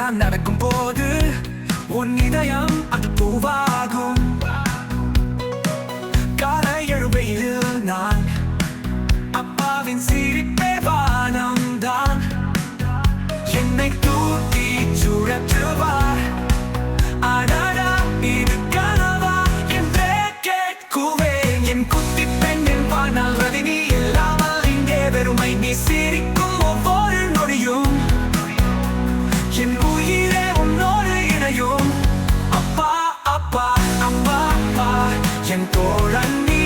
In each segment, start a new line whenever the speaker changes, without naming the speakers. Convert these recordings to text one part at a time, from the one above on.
நான் நடக்கும் போது உன் இதயம் அது பூவாகும். காலை எழுவையில் நான் அப்பாவின் சிரிப்பே வானம்தான். என்னை தூக்கி சுழற்றுவார். அடடா இது கனவா என்றே கேட்குவேன். என் குட்டி பெண்ணின் வானால் ரதினி இல்லாமல் இங்கே வெறுமை. நீ சிரிக்கும் ஒவ்வொரு நொடியும் என் உயிரே உன்னோடு இணையும். அப்பா அப்பா அப்பா அப்பா என் தோழன் நீ,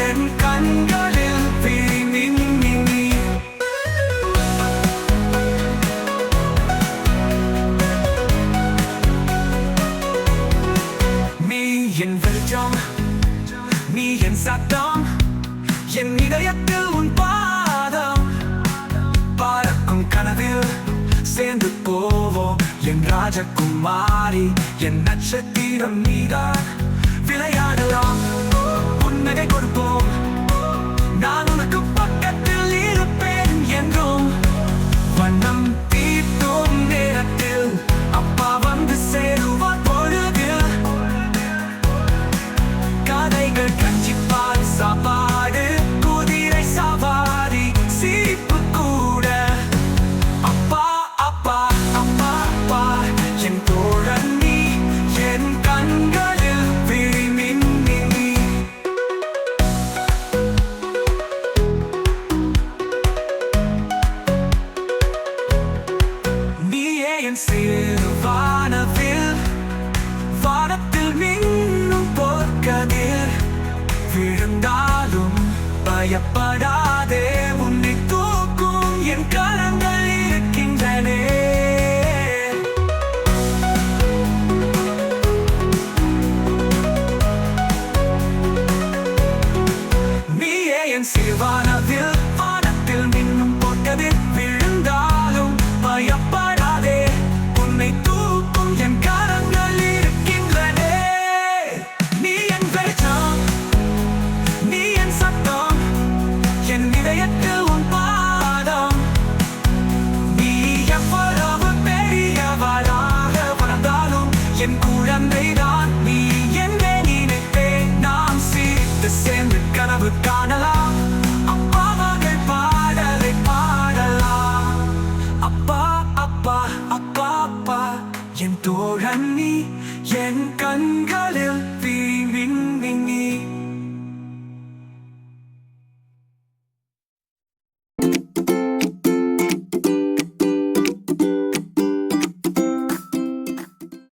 என் கண்களில் விழி மின்னி நீ. நீ என் வெளிச்சம், நீ என் சத்தம், என் இதயத்தில் உன் பாதம். பறக்கும் கனவில் சேர்ந்து போவோம் என் ராஜகுமாரி, என் நட்சத்திரம் நீதான். விளையாடலாம், புன்னகை கொடுப்போம், நான் உனக்கு பக்கத்தில் இருப்பேன் என்றும். வண்ணம் தீட்டும் நேரத்தில் அப்பா வந்து சேருவார் பொழுதில். கதைகள் கஞ்சிப்பால் சாப்பாடு, குதிரை சவாரி, சிரிப்பு கூட. அப்பா அப்பா அப்பா அப்பா என் தோழன் நீ, என் கண்களில் விழி மின்னி நீ. நீயே என் சிறு வானவில், வானத்தில் மின்னும் பொற்கதிர். விழுந்தாலும் பயப்படாதே, உன்னை தூக்கும் என் கரங்கள் இருக்கின்றனே. நீயே என் சிறுவானவில், வானத்தில் மின்னும் பொற்கதிர். விழுந்தாலும் பயப்படாதே, உன்னை தூக்கும் என் கரங்கள் இருக்கின்றனே. நீ என் வெளிச்சம், நீ என் சத்தம், என் இதயத்தில் உன் பாதம். நீ எவ்வளவு பெரியவளாக வளர்ந்தாலும் என் குழந்தைதான் நீ என்னை நினைத்தேன். நாம் சிரித்து சேர்ந்து கனவு காணலாம், அப்பா மகள் பாடலை பாடலாம். அப்பா அப்பா அப்பா அப்பா என் தோழன் நீ, என் கண்களில்